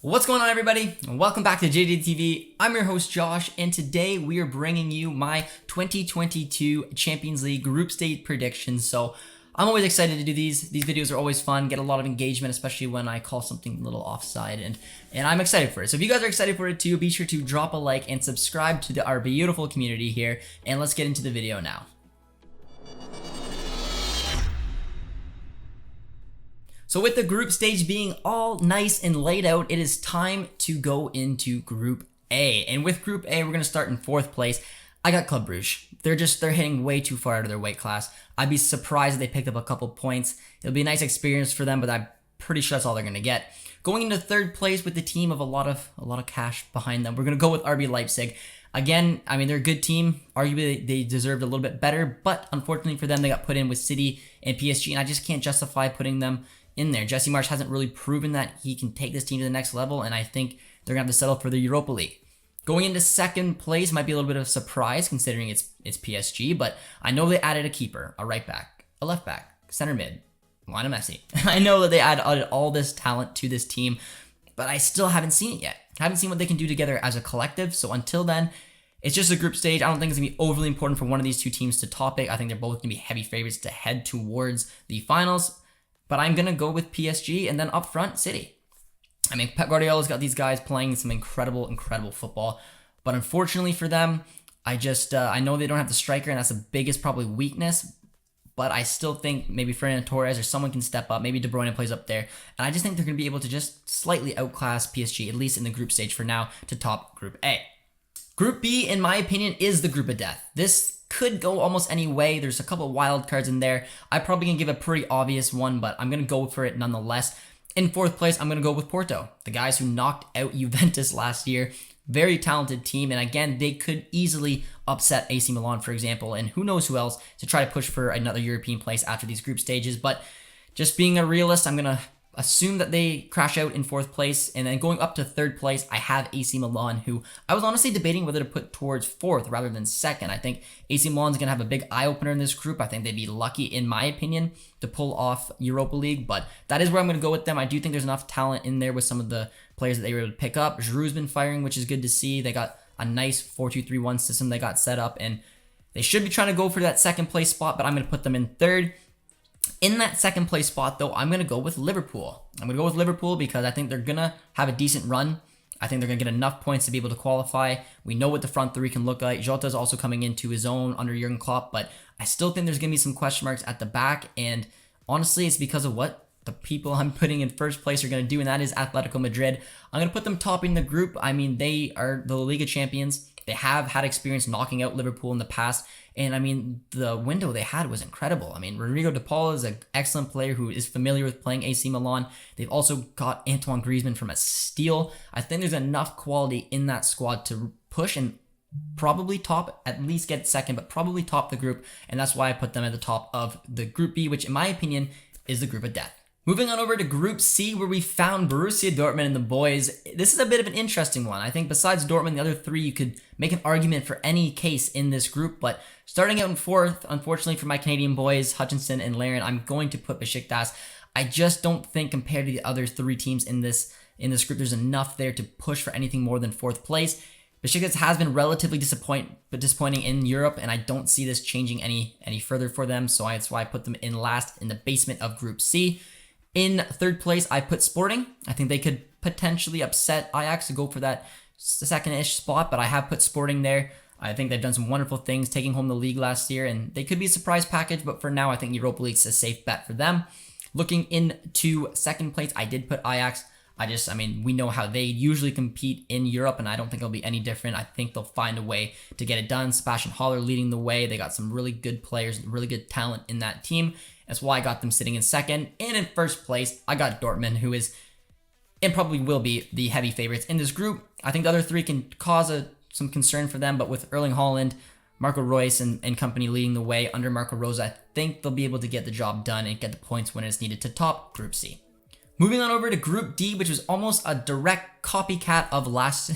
What's going on, everybody? Welcome back to JJD TV. I'm your host Josh, and today we are bringing you my 2022 Champions League group stage predictions. So I'm always excited to do these. These videos are always fun, get a lot of engagement, especially when I call something a little offside, and I'm excited for it. So if you guys are excited for it too, be sure to drop a like and subscribe to our beautiful community here, and let's get into the video now. So with the group stage being all nice and laid out, it is time to go into Group A. And with Group A, we're going to start in 4th place. I got Club Brugge. They're hitting way too far out of their weight class. I'd be surprised if they picked up a couple points. It'll be a nice experience for them, but I'm pretty sure that's all they're going to get. Going into 3rd place with the team of a lot of cash behind them, we're going to go with RB Leipzig. Again, I mean, they're a good team. Arguably, they deserved a little bit better, but unfortunately for them, they got put in with City and PSG, and I just can't justify putting them in there. Jesse Marsch hasn't really proven that he can take this team to the next level, and I think they're going to have to settle for the Europa League. Going into 2nd place might be a little bit of a surprise considering it's PSG, but I know they added a keeper, a right back, a left back, center mid, Lionel Messi. I know that they added all this talent to this team, but I still haven't seen it yet. I haven't seen what they can do together as a collective, so until then, it's just a group stage. I don't think it's going to be overly important for one of these two teams to top it. I think they're both going to be heavy favorites to head towards the finals. But I'm going to go with PSG, and then up front, City. I mean, Pep Guardiola's got these guys playing some incredible football. But unfortunately for them, I know they don't have the striker, and that's the biggest probably weakness. But I still think maybe Fernando Torres or someone can step up. Maybe De Bruyne plays up there. And I just think they're going to be able to just slightly outclass PSG, at least in the group stage for now, to top Group A. Group B, in my opinion, is the group of death. This could go almost any way. There's a couple of wild cards in there. I'm probably going to give a pretty obvious one, but I'm going to go for it nonetheless. In 4th place, I'm going to go with Porto, the guys who knocked out Juventus last year. Very talented team, and again, they could easily upset AC Milan, for example, and who knows who else to try to push for another European place after these group stages. But just being a realist, I'm going to assume that they crash out in 4th place, and then going up to 3rd place, I have AC Milan, who I was honestly debating whether to put towards 4th rather than 2nd. I think AC Milan's going to have a big eye-opener in this group. I think they'd be lucky, in my opinion, to pull off Europa League, but that is where I'm going to go with them. I do think there's enough talent in there with some of the players that they were able to pick up. Giroud's been firing, which is good to see. They got a nice 4-2-3-1 system they got set up, and they should be trying to go for that 2nd place spot, but I'm going to put them in 3rd. In that 2nd place spot, though, I'm going to go with Liverpool. I'm going to go with Liverpool because I think they're going to have a decent run. I think they're going to get enough points to be able to qualify. We know what the front three can look like. Jota's also coming into his own under Jurgen Klopp, but I still think there's going to be some question marks at the back, and honestly, it's because of what the people I'm putting in 1st place are going to do, and that is Atlético Madrid. I'm going to put them topping the group. I mean, they are the La Liga champions. They have had experience knocking out Liverpool in the past, and I mean, the window they had was incredible. I mean, Rodrigo de Paul is an excellent player who is familiar with playing AC Milan. They've also got Antoine Griezmann from a steal. I think there's enough quality in that squad to push and probably top, at least get 2nd, but probably top the group, and that's why I put them at the top of the Group B, which in my opinion is the group of death. Moving on over to Group C, where we found Borussia Dortmund and the boys. This is a bit of an interesting one. I think besides Dortmund, the other three, you could make an argument for any case in this group. But starting out in 4th, unfortunately for my Canadian boys, Hutchinson and Larin, I'm going to put Beşiktaş. I just don't think compared to the other 3 teams in this group, there's enough there to push for anything more than 4th place. Beşiktaş has been relatively disappointing in Europe, and I don't see this changing any further for them. So that's why I put them in last in the basement of Group C. In 3rd place, I put Sporting. I think they could potentially upset Ajax to go for that 2nd-ish spot, but I have put Sporting there. I think they've done some wonderful things, taking home the league last year, and they could be a surprise package, but for now, I think Europa League's a safe bet for them. Looking into 2nd place, I did put Ajax. I mean, we know how they usually compete in Europe, and I don't think it'll be any different. I think they'll find a way to get it done. Sebastian Haller leading the way. They got some really good players, really good talent in that team. That's why I got them sitting in 2nd. And in 1st place, I got Dortmund, who is, and probably will be, the heavy favorites in this group. I think the other 3 can cause some concern for them, but with Erling Haaland, Marco Reus, and company leading the way under Marco Rose, I think they'll be able to get the job done and get the points when it's needed to top Group C. Moving on over to Group D, which was almost a direct copycat of last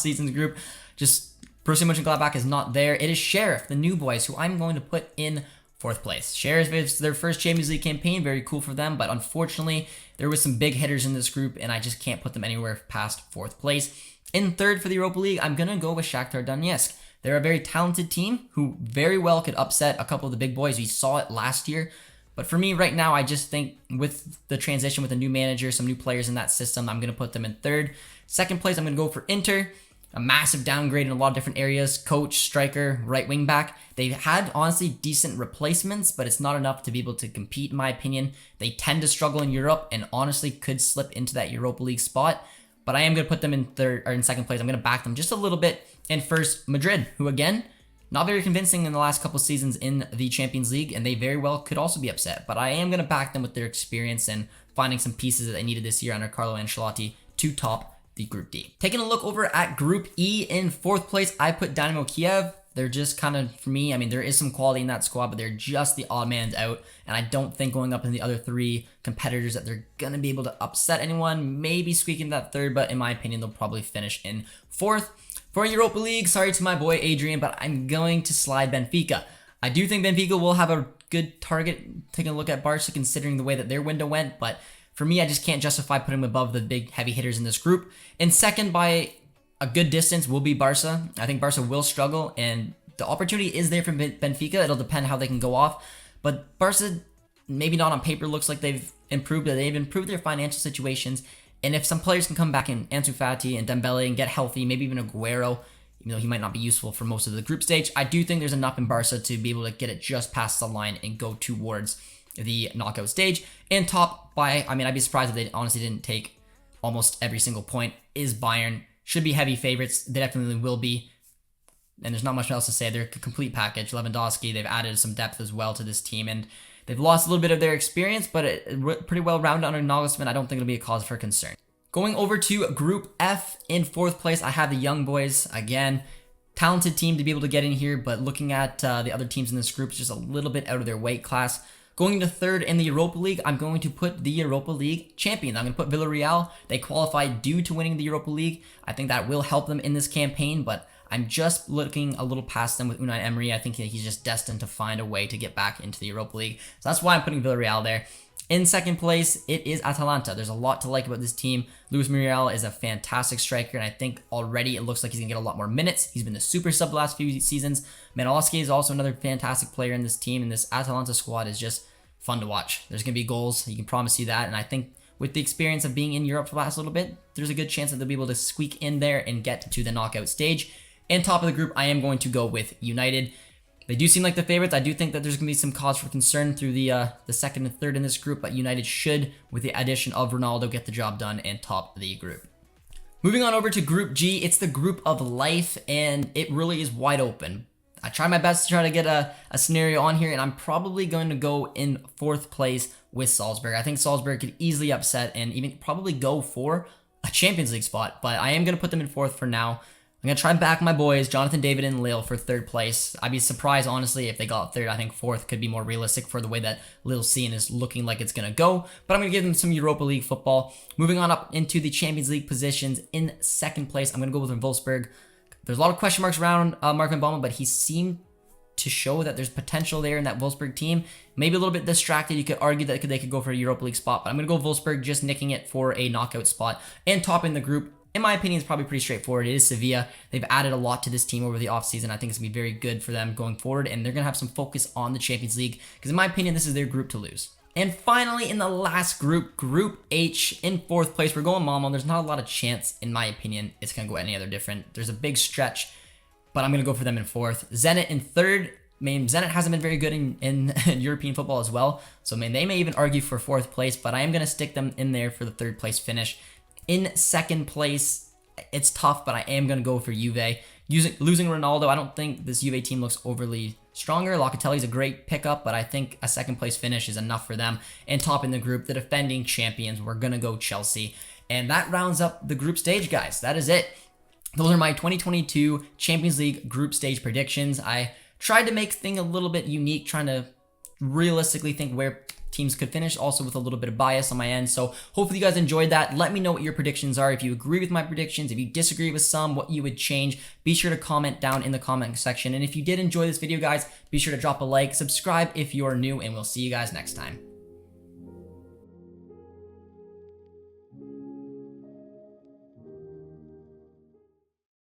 season's group. Just Borussia Mönchengladbach is not there. It is Sheriff, the new boys, who I'm going to put in 4th place. Sheriff is their first Champions League campaign. Very cool for them, but unfortunately, there was some big hitters in this group, and I just can't put them anywhere past fourth place. In third for the Europa League, I'm going to go with Shakhtar Donetsk. They're a very talented team who very well could upset a couple of the big boys. We saw it last year. But for me right now, I just think with the transition with a new manager, some new players in that system, I'm going to put them in third. Second place, I'm going to go for Inter. A massive downgrade in a lot of different areas. Coach, striker, right wing back. They've had, honestly, decent replacements, but it's not enough to be able to compete, in my opinion. They tend to struggle in Europe and honestly could slip into that Europa League spot. But I am going to put them in third or in second place. I'm going to back them just a little bit. And first, Madrid, who again, not very convincing in the last couple seasons in the Champions League, and they very well could also be upset. But I am going to back them with their experience and finding some pieces that they needed this year under Carlo Ancelotti to top the Group D. Taking a look over at Group E, in fourth place, I put Dynamo Kyiv. They're just kind of, for me, I mean, there is some quality in that squad, but they're just the odd man out. And I don't think going up in the other three competitors that they're going to be able to upset anyone. Maybe squeaking that third, but in my opinion, they'll probably finish in fourth. For Europa League, sorry to my boy Adrian, but I'm going to slide Benfica. I do think Benfica will have a good target, taking a look at Barca, considering the way that their window went. But for me, I just can't justify putting them above the big heavy hitters in this group. And second, by a good distance, will be Barca. I think Barca will struggle, and the opportunity is there for Benfica. It'll depend how they can go off. But Barca, maybe not on paper, looks like they've improved. They've improved their financial situations. And if some players can come back in, Ansu Fati and Dembele, and get healthy, maybe even Aguero, even though he might not be useful for most of the group stage, I do think there's enough in Barca to be able to get it just past the line and go towards the knockout stage. And top by, I mean, I'd be surprised if they honestly didn't take almost every single point, is Bayern. Should be heavy favorites. They definitely will be. And there's not much else to say. They're a complete package. Lewandowski, they've added some depth as well to this team. And they've lost a little bit of their experience, but pretty well rounded under Nagelsmann. I don't think it'll be a cause for concern. Going over to Group F, in fourth place, I have the Young Boys. Again, talented team to be able to get in here, but looking at the other teams in this group, it's just a little bit out of their weight class. Going into third in the Europa League, I'm going to put the Europa League champions. I'm going to put Villarreal. They qualified due to winning the Europa League. I think that will help them in this campaign, but I'm just looking a little past them with Unai Emery. I think he's just destined to find a way to get back into the Europa League. So that's why I'm putting Villarreal there. In second place, it is Atalanta. There's a lot to like about this team. Luis Muriel is a fantastic striker, and I think already it looks like he's going to get a lot more minutes. He's been the super sub the last few seasons. LOSC is also another fantastic player in this team, and this Atalanta squad is just fun to watch. There's going to be goals. He can promise you that, and I think with the experience of being in Europe for the last little bit, there's a good chance that they'll be able to squeak in there and get to the knockout stage. And top of the group, I am going to go with United. They do seem like the favorites. I do think that there's going to be some cause for concern through the second and third in this group, but United should, with the addition of Ronaldo, get the job done and top the group. Moving on over to Group G, it's the group of life, and it really is wide open. I try my best to try to get a scenario on here, and I'm probably going to go in fourth place with Salzburg. I think Salzburg could easily upset and even probably go for a Champions League spot, but I am going to put them in fourth for now. I'm going to try and back my boys, Jonathan David and Lille, for third place. I'd be surprised, honestly, if they got third. I think fourth could be more realistic for the way that Lille scene is looking like it's going to go. But I'm going to give them some Europa League football. Moving on up into the Champions League positions, in second place, I'm going to go with Wolfsburg. There's a lot of question marks around Mark van Bommel, but he seemed to show that there's potential there in that Wolfsburg team. Maybe a little bit distracted. You could argue that they could go for a Europa League spot, but I'm going to go Wolfsburg, just nicking it for a knockout spot and topping the group. In my opinion, it's probably pretty straightforward. It is Sevilla. They've added a lot to this team over the offseason. I think it's going to be very good for them going forward, and they're going to have some focus on the Champions League because, in my opinion, this is their group to lose. And finally, in the last group, Group H, in fourth place, we're going Malmö. There's not a lot of chance, in my opinion, it's going to go any other different. There's a big stretch, but I'm going to go for them in fourth. Zenit in third. I mean, Zenit hasn't been very good in European football as well, so I mean, they may even argue for fourth place, but I am going to stick them in there for the third place finish. In second place, it's tough, but I am going to go for Juve. Losing Ronaldo, I don't think this Juve team looks overly stronger. Locatelli's a great pickup, but I think a second place finish is enough for them. And top in the group, the defending champions, we're going to go Chelsea. And that rounds up the group stage, guys. That is it. Those are my 2022 Champions League group stage predictions. I tried to make things a little bit unique, trying to realistically think where teams could finish, also with a little bit of bias on my end. So hopefully you guys enjoyed that. Let me know what your predictions are. If you agree with my predictions, if you disagree with some, what you would change, be sure to comment down in the comment section. And if you did enjoy this video, guys, be sure to drop a like, subscribe if you are new, and we'll see you guys next time.